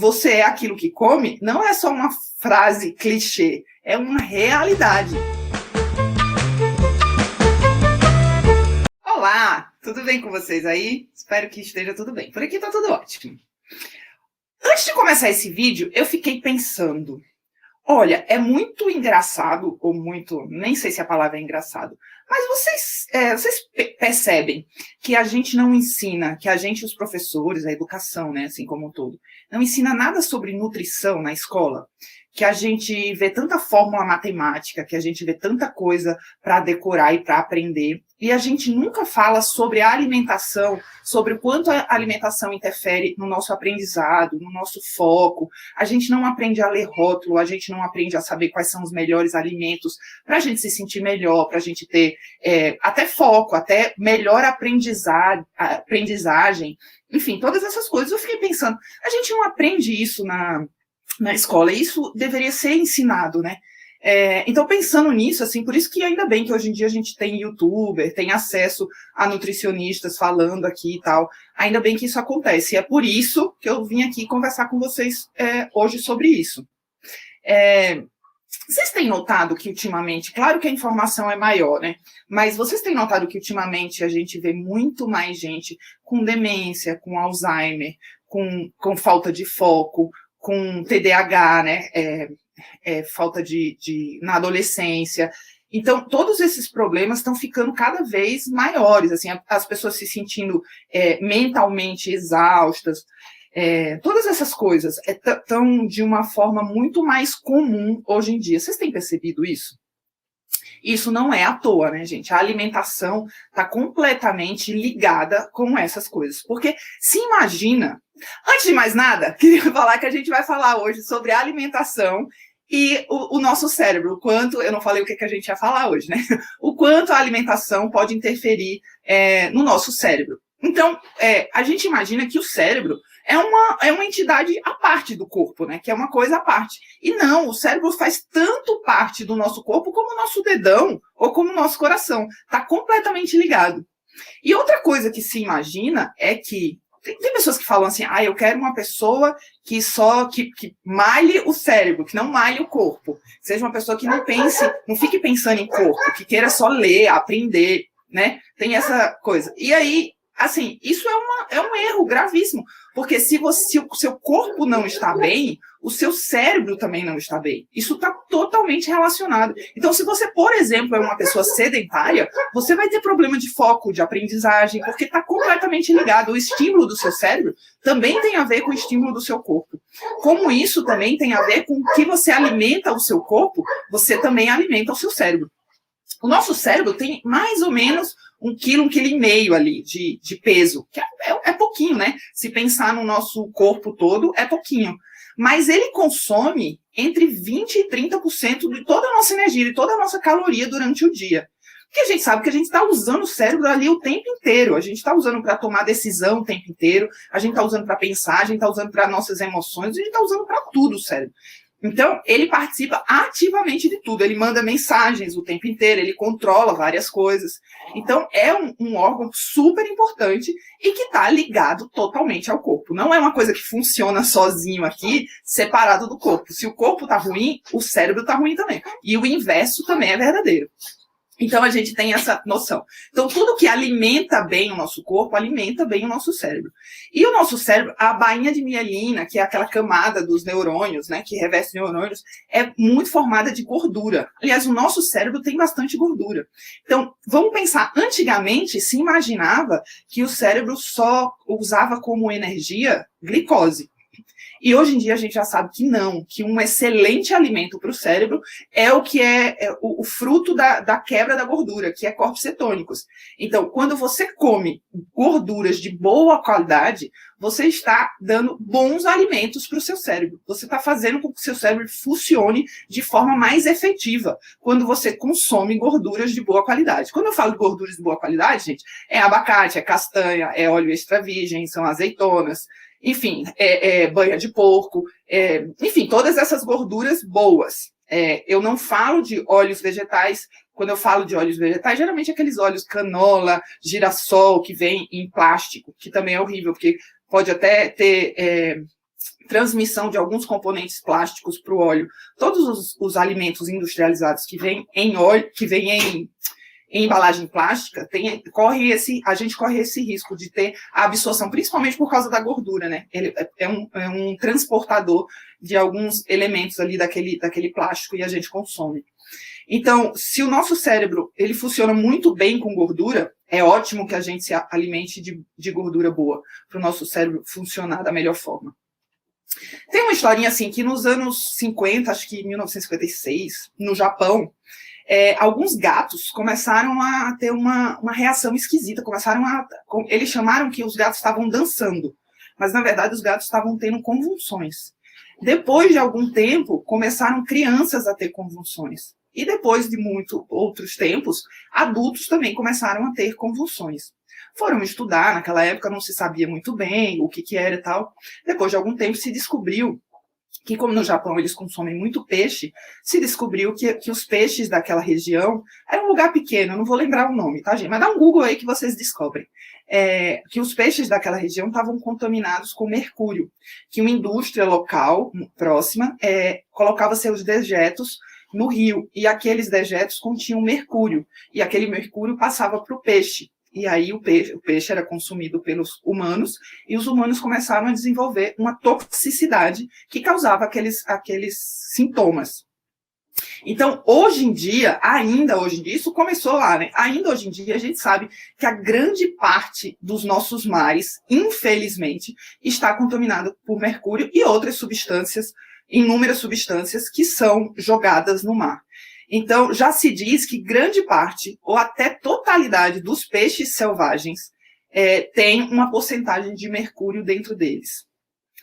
você é aquilo que come, não é só uma frase clichê, é uma realidade. Olá, tudo bem com vocês aí? Espero que esteja tudo bem. Por aqui tá tudo ótimo. Antes de começar esse vídeo, eu fiquei pensando, olha, é muito engraçado, ou muito, nem sei se a palavra é engraçado, mas vocês percebem que a gente não ensina, que a gente, os professores, a educação, né, assim como um todo, não ensina nada sobre nutrição na escola? Que a gente vê tanta fórmula matemática, que a gente vê tanta coisa para decorar e para aprender, e a gente nunca fala sobre a alimentação, sobre o quanto a alimentação interfere no nosso aprendizado, no nosso foco. A gente não aprende a ler rótulo, a gente não aprende a saber quais são os melhores alimentos para a gente se sentir melhor, para a gente ter até foco, até melhor aprendizagem. Enfim, todas essas coisas. Eu fiquei pensando, a gente não aprende isso na escola, e isso deveria ser ensinado, né? Então, pensando nisso, assim, por isso que ainda bem que hoje em dia a gente tem youtuber, tem acesso a nutricionistas falando aqui e tal, ainda bem que isso acontece, e é por isso que eu vim aqui conversar com vocês hoje sobre isso. Vocês têm notado que ultimamente, claro que a informação é maior, né? Mas vocês têm notado que ultimamente a gente vê muito mais gente com demência, com Alzheimer, com falta de foco, com TDAH, né, falta na adolescência. Então, todos esses problemas estão ficando cada vez maiores, assim, as pessoas se sentindo mentalmente exaustas, todas essas coisas estão de uma forma muito mais comum hoje em dia. Vocês têm percebido isso? Isso não é à toa, né, gente? A alimentação está completamente ligada com essas coisas. Porque se imagina, antes de mais nada, queria falar que a gente vai falar hoje sobre alimentação e o nosso cérebro, o quanto, eu não falei o que a gente ia falar hoje, né? O quanto a alimentação pode interferir no nosso cérebro. Então, a gente imagina que o cérebro é uma entidade à parte do corpo, né? Que é uma coisa à parte. E não, o cérebro faz tanto parte do nosso corpo como o nosso dedão ou como o nosso coração. Está completamente ligado. E outra coisa que se imagina é que tem pessoas que falam assim, eu quero uma pessoa que malhe o cérebro, que não malhe o corpo. Seja uma pessoa que não fique pensando em corpo, que queira só ler, aprender, né? Tem essa coisa. E aí, assim, isso é um erro gravíssimo, porque se o seu corpo não está bem, o seu cérebro também não está bem. Isso está totalmente relacionado. Então, se você, por exemplo, é uma pessoa sedentária, você vai ter problema de foco, de aprendizagem, porque está completamente ligado. O estímulo do seu cérebro também tem a ver com o estímulo do seu corpo. Como isso também tem a ver com o que você alimenta o seu corpo, você também alimenta o seu cérebro. O nosso cérebro tem mais ou menos 1 quilo, 1,5 quilo ali de peso, que é pouquinho, né? Se pensar no nosso corpo todo, é pouquinho. Mas ele consome entre 20% e 30% de toda a nossa energia, de toda a nossa caloria durante o dia. Porque a gente sabe que a gente está usando o cérebro ali o tempo inteiro. A gente está usando para tomar decisão o tempo inteiro, a gente está usando para pensar, a gente está usando para nossas emoções, a gente está usando para tudo o cérebro. Então, ele participa ativamente de tudo, ele manda mensagens o tempo inteiro, ele controla várias coisas. Então, é um órgão super importante e que está ligado totalmente ao corpo. Não é uma coisa que funciona sozinho aqui, separado do corpo. Se o corpo está ruim, o cérebro está ruim também. E o inverso também é verdadeiro. Então, a gente tem essa noção. Então, tudo que alimenta bem o nosso corpo, alimenta bem o nosso cérebro. E o nosso cérebro, a bainha de mielina, que é aquela camada dos neurônios, né, que reveste neurônios, é muito formada de gordura. Aliás, o nosso cérebro tem bastante gordura. Então, vamos pensar, antigamente se imaginava que o cérebro só usava como energia glicose. E hoje em dia a gente já sabe que não, que um excelente alimento para o cérebro é o que é o fruto da quebra da gordura, que é corpos cetônicos. Então, quando você come gorduras de boa qualidade, você está dando bons alimentos para o seu cérebro. Você está fazendo com que o seu cérebro funcione de forma mais efetiva quando você consome gorduras de boa qualidade. Quando eu falo de gorduras de boa qualidade, gente, é abacate, é castanha, é óleo extra virgem, são azeitonas, enfim, banha de porco, enfim, todas essas gorduras boas. Eu não falo de óleos vegetais. Quando eu falo de óleos vegetais, geralmente aqueles óleos canola, girassol, que vem em plástico, que também é horrível, porque pode até ter transmissão de alguns componentes plásticos para o óleo. Todos os alimentos industrializados que vêm em óleo, que vêm em embalagem plástica, a gente corre esse risco de ter a absorção, principalmente por causa da gordura, né? Ele é um transportador de alguns elementos ali daquele plástico e a gente consome. Então, se o nosso cérebro ele funciona muito bem com gordura, é ótimo que a gente se alimente de gordura boa, para o nosso cérebro funcionar da melhor forma. Tem uma historinha assim, que nos anos 50, acho que 1956, no Japão, alguns gatos começaram a ter uma reação esquisita, eles chamaram que os gatos estavam dançando, mas na verdade os gatos estavam tendo convulsões. Depois de algum tempo, começaram crianças a ter convulsões. E depois de muitos outros tempos, adultos também começaram a ter convulsões. Foram estudar, naquela época não se sabia muito bem o que era e tal. Depois de algum tempo se descobriu que, como no Japão eles consomem muito peixe, se descobriu que os peixes daquela região, era um lugar pequeno, eu não vou lembrar o nome, tá, gente? Mas dá um Google aí que vocês descobrem. Que os peixes daquela região estavam contaminados com mercúrio, que uma indústria local, próxima, colocava seus dejetos no rio, e aqueles dejetos continham mercúrio, e aquele mercúrio passava para o peixe. E aí o peixe era consumido pelos humanos, e os humanos começaram a desenvolver uma toxicidade que causava aqueles sintomas. Então, hoje em dia, isso começou lá, né? Ainda hoje em dia, a gente sabe que a grande parte dos nossos mares, infelizmente, está contaminada por mercúrio e outras substâncias, inúmeras substâncias que são jogadas no mar. Então, já se diz que grande parte, ou até totalidade dos peixes selvagens, tem uma porcentagem de mercúrio dentro deles.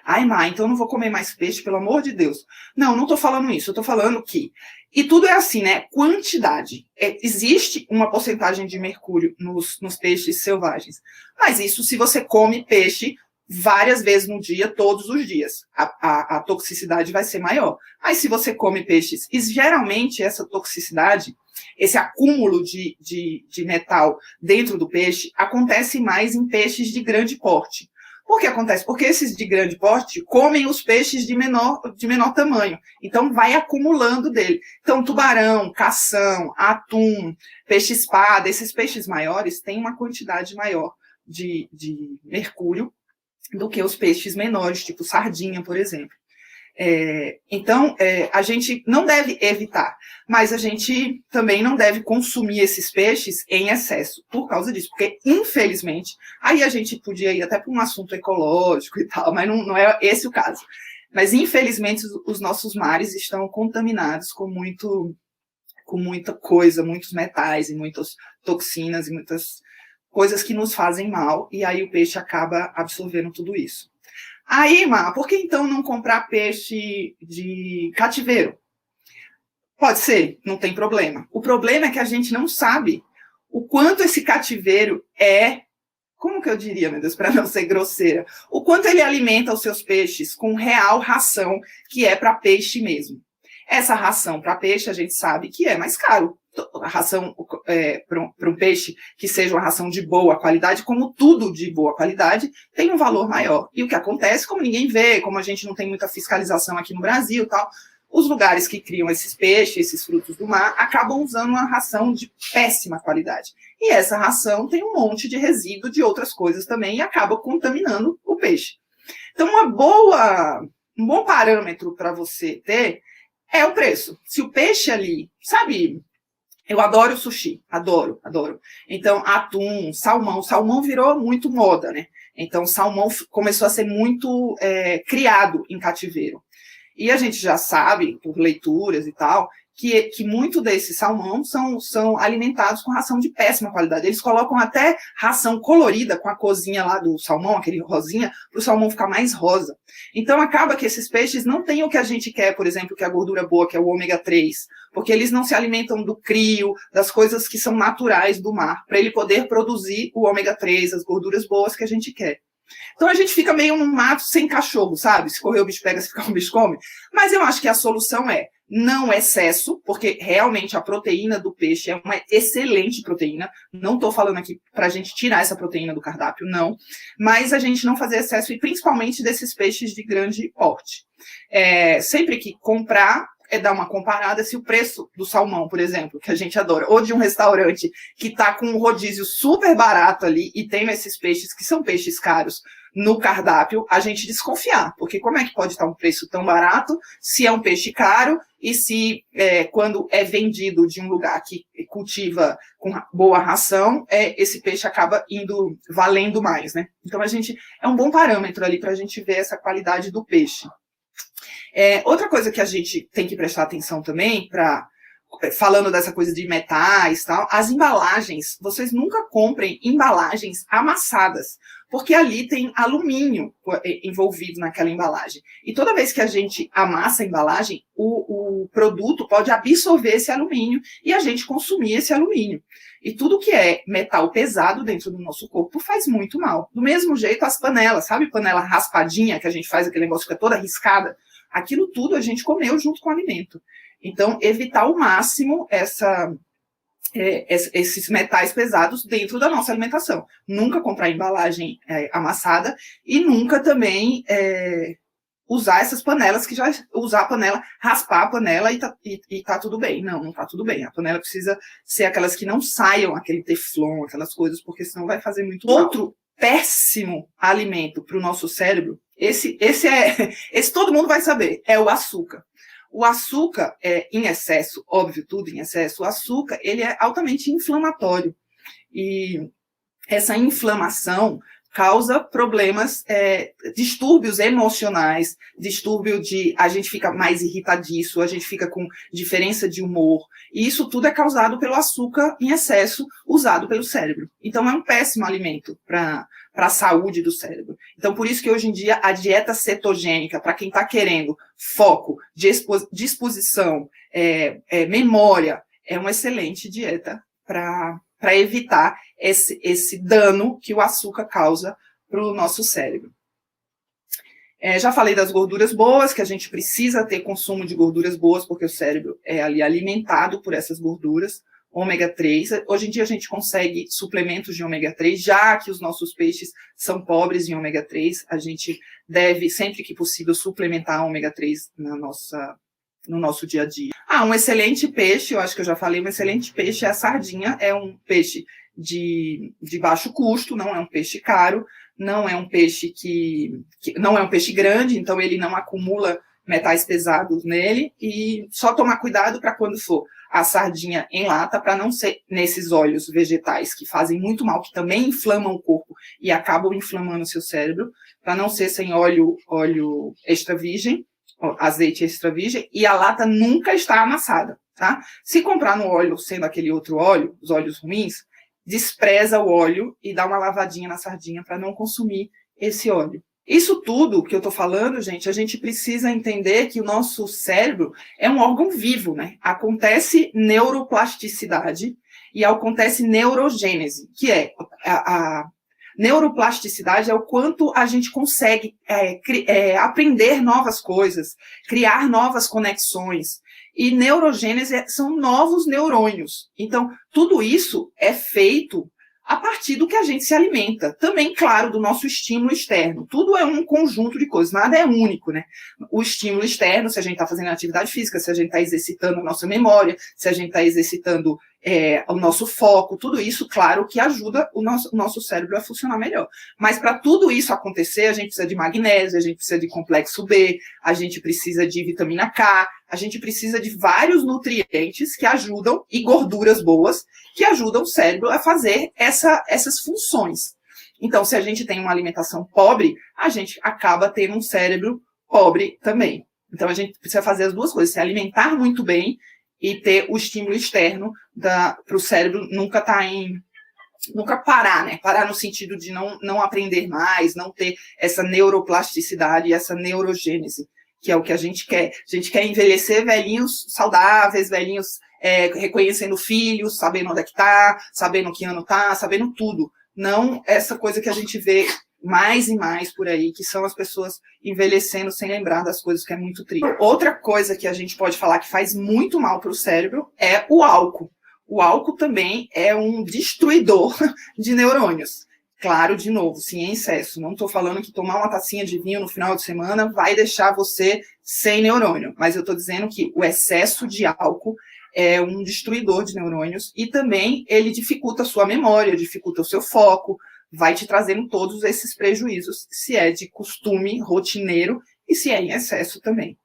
Ai, Má, então eu não vou comer mais peixe, pelo amor de Deus. Não, não estou falando isso, eu estou falando que... E tudo é assim, né? Quantidade. Existe uma porcentagem de mercúrio nos peixes selvagens. Mas isso se você come peixe várias vezes no dia, todos os dias. A toxicidade vai ser maior. Mas se você come peixes, e geralmente essa toxicidade, esse acúmulo de metal dentro do peixe, acontece mais em peixes de grande porte. Por que acontece? Porque esses de grande porte comem os peixes de menor tamanho. Então, vai acumulando dele. Então, tubarão, cação, atum, peixe-espada, esses peixes maiores têm uma quantidade maior de mercúrio do que os peixes menores, tipo sardinha, por exemplo. Então, a gente não deve evitar, mas a gente também não deve consumir esses peixes em excesso, por causa disso, porque, infelizmente, aí a gente podia ir até para um assunto ecológico e tal, mas não é esse o caso. Mas, infelizmente, os nossos mares estão contaminados com muita coisa, muitos metais e muitas toxinas e muitas coisas que nos fazem mal, e aí o peixe acaba absorvendo tudo isso. Aí, Má, por que então não comprar peixe de cativeiro? Pode ser, não tem problema. O problema é que a gente não sabe o quanto esse cativeiro como que eu diria, meu Deus, para não ser grosseira, o quanto ele alimenta os seus peixes com real ração, que é para peixe mesmo. Essa ração para peixe a gente sabe que é mais caro. A ração para um peixe que seja uma ração de boa qualidade, como tudo de boa qualidade, tem um valor maior. E o que acontece, como ninguém vê, como a gente não tem muita fiscalização aqui no Brasil e tal, os lugares que criam esses peixes, esses frutos do mar, acabam usando uma ração de péssima qualidade. E essa ração tem um monte de resíduo de outras coisas também e acaba contaminando o peixe. Então, um bom parâmetro para você ter é o preço. Se o peixe ali, sabe... Eu adoro sushi, adoro. Então, atum, salmão virou muito moda, né? Então, salmão começou a ser muito criado em cativeiro. E a gente já sabe, por leituras e tal, que muito desses salmão são alimentados com ração de péssima qualidade. Eles colocam até ração colorida com a corzinha lá do salmão, aquele rosinha, para o salmão ficar mais rosa. Então, acaba que esses peixes não têm o que a gente quer, por exemplo, que é a gordura boa, que é o ômega 3, porque eles não se alimentam do crio, das coisas que são naturais do mar, para ele poder produzir o ômega 3, as gorduras boas que a gente quer. Então, a gente fica meio no mato sem cachorro, sabe? Se correr o bicho pega, se ficar o bicho come. Mas eu acho que a solução não excesso, porque realmente a proteína do peixe é uma excelente proteína. Não estou falando aqui para a gente tirar essa proteína do cardápio, não. Mas a gente não fazer excesso, e principalmente desses peixes de grande porte. Sempre que comprar, dar uma comparada se o preço do salmão, por exemplo, que a gente adora, ou de um restaurante que está com um rodízio super barato ali e tem esses peixes que são peixes caros no cardápio, a gente desconfiar, porque como é que pode estar um preço tão barato se é um peixe caro e se quando é vendido de um lugar que cultiva com boa ração, esse peixe acaba valendo mais, né? Então é um bom parâmetro ali para a gente ver essa qualidade do peixe. Outra coisa que a gente tem que prestar atenção também, falando dessa coisa de metais e tal, as embalagens, vocês nunca comprem embalagens amassadas, porque ali tem alumínio envolvido naquela embalagem. E toda vez que a gente amassa a embalagem, o produto pode absorver esse alumínio e a gente consumir esse alumínio. E tudo que é metal pesado dentro do nosso corpo faz muito mal. Do mesmo jeito, as panelas, sabe? Panela raspadinha, que a gente faz aquele negócio que fica toda riscada. Aquilo tudo a gente comeu junto com o alimento. Então, evitar ao máximo esses metais pesados dentro da nossa alimentação. Nunca comprar embalagem amassada e nunca também usar essas panelas usar a panela, raspar a panela e tá tudo bem. Não tá tudo bem. A panela precisa ser aquelas que não saiam aquele teflon, aquelas coisas, porque senão vai fazer muito mal. Outro péssimo alimento para o nosso cérebro, esse todo mundo vai saber, é o açúcar. O açúcar em excesso, óbvio, tudo em excesso, o açúcar, ele é altamente inflamatório. E essa inflamação causa problemas, distúrbios emocionais, a gente fica mais irritadiço, a gente fica com diferença de humor. E isso tudo é causado pelo açúcar em excesso usado pelo cérebro. Então, é um péssimo alimento para a saúde do cérebro. Então, por isso que hoje em dia a dieta cetogênica, para quem está querendo foco, disposição, memória, é uma excelente dieta para evitar esse dano que o açúcar causa para o nosso cérebro. Já falei das gorduras boas, que a gente precisa ter consumo de gorduras boas, porque o cérebro é ali alimentado por essas gorduras. Ômega 3, hoje em dia a gente consegue suplementos de ômega 3, já que os nossos peixes são pobres em ômega 3, a gente deve, sempre que possível, suplementar ômega 3 no nosso dia a dia. Um excelente peixe, eu acho que eu já falei, um excelente peixe é a sardinha, é um peixe de baixo custo, não é um peixe caro, não é um peixe que não é um peixe grande, então ele não acumula metais pesados nele, e só tomar cuidado para quando for a sardinha em lata, para não ser nesses óleos vegetais que fazem muito mal, que também inflamam o corpo e acabam inflamando o seu cérebro, para não ser sem óleo extra virgem, azeite extra virgem, e a lata nunca está amassada, tá? Se comprar no óleo, sendo aquele outro óleo, os óleos ruins, despreza o óleo e dá uma lavadinha na sardinha para não consumir esse óleo. Isso tudo que eu estou falando, gente, a gente precisa entender que o nosso cérebro é um órgão vivo, né? Acontece neuroplasticidade e acontece neurogênese, que é a neuroplasticidade é o quanto a gente consegue aprender novas coisas, criar novas conexões. E neurogênese são novos neurônios. Então, tudo isso é feito a partir do que a gente se alimenta. Também, claro, do nosso estímulo externo. Tudo é um conjunto de coisas, nada é único, né? O estímulo externo, se a gente está fazendo atividade física, se a gente está exercitando a nossa memória, se a gente está exercitando o nosso foco, tudo isso, claro, que ajuda o nosso cérebro a funcionar melhor. Mas para tudo isso acontecer, a gente precisa de magnésio, a gente precisa de complexo B, a gente precisa de vitamina K, a gente precisa de vários nutrientes que ajudam, e gorduras boas, que ajudam o cérebro a fazer essas funções. Então, se a gente tem uma alimentação pobre, a gente acaba tendo um cérebro pobre também. Então, a gente precisa fazer as duas coisas, se alimentar muito bem e ter o estímulo externo para o cérebro nunca parar, né? Parar no sentido de não aprender mais, não ter essa neuroplasticidade e essa neurogênese, que é o que a gente quer. A gente quer envelhecer velhinhos saudáveis, velhinhos reconhecendo filhos, sabendo onde é que tá, sabendo que ano tá, sabendo tudo. Não essa coisa que a gente vê mais e mais por aí, que são as pessoas envelhecendo sem lembrar das coisas, que é muito triste. Outra coisa que a gente pode falar que faz muito mal para o cérebro é o álcool. O álcool também é um destruidor de neurônios. Claro, de novo, sim, em excesso. Não estou falando que tomar uma tacinha de vinho no final de semana vai deixar você sem neurônio, mas eu estou dizendo que o excesso de álcool é um destruidor de neurônios e também ele dificulta a sua memória, dificulta o seu foco, vai te trazendo todos esses prejuízos, se é de costume rotineiro e se é em excesso também.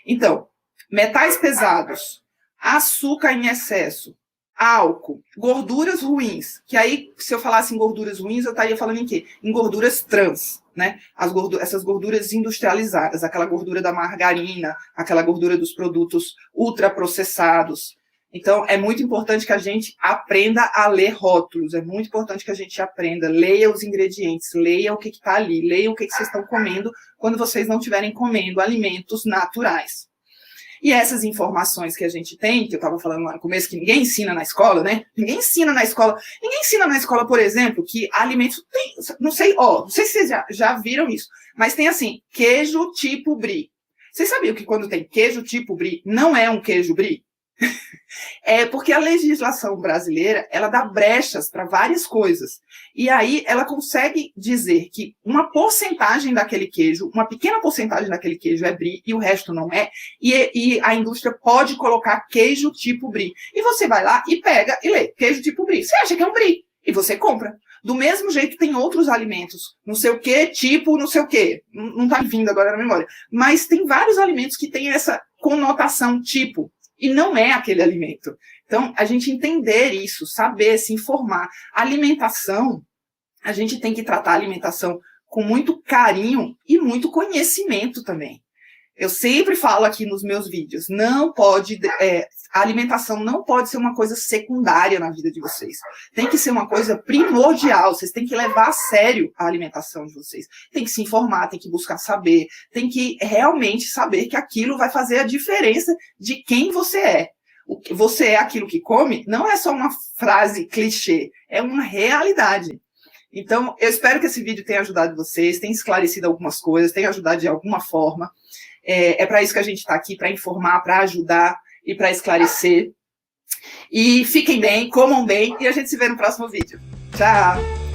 Então, metais pesados, açúcar em excesso, álcool, gorduras ruins, que aí, se eu falasse em gorduras ruins, eu estaria falando em quê? Em gorduras trans, né? Essas gorduras industrializadas, aquela gordura da margarina, aquela gordura dos produtos ultraprocessados. Então, é muito importante que a gente aprenda a ler rótulos, é muito importante que a gente aprenda, leia os ingredientes, leia o que está ali, leia o que vocês estão comendo quando vocês não estiverem comendo alimentos naturais. E essas informações que a gente tem, que eu estava falando lá no começo, que ninguém ensina na escola, né? Ninguém ensina na escola, por exemplo, que alimentos tem, não sei se vocês já viram isso, mas tem assim, queijo tipo brie. Vocês sabiam que quando tem queijo tipo brie, não é um queijo brie? É porque a legislação brasileira, ela dá brechas para várias coisas. E aí ela consegue dizer que uma porcentagem daquele queijo, uma pequena porcentagem daquele queijo é brie e o resto não é. E a indústria pode colocar queijo tipo brie. E você vai lá e pega e lê queijo tipo brie. Você acha que é um brie e você compra. Do mesmo jeito tem outros alimentos, não sei o que, tipo não sei o que. Não está vindo agora na memória. Mas tem vários alimentos que têm essa conotação tipo. E não é aquele alimento. Então, a gente entender isso, saber, se informar. A alimentação, a gente tem que tratar a alimentação com muito carinho e muito conhecimento também. Eu sempre falo aqui nos meus vídeos, a alimentação não pode ser uma coisa secundária na vida de vocês. Tem que ser uma coisa primordial, vocês têm que levar a sério a alimentação de vocês. Tem que se informar, tem que buscar saber, tem que realmente saber que aquilo vai fazer a diferença de quem você é. Você é aquilo que come, não é só uma frase clichê, é uma realidade. Então, eu espero que esse vídeo tenha ajudado vocês, tenha esclarecido algumas coisas, tenha ajudado de alguma forma. É para isso que a gente está aqui, para informar, para ajudar e para esclarecer. E fiquem bem, comam bem e a gente se vê no próximo vídeo. Tchau!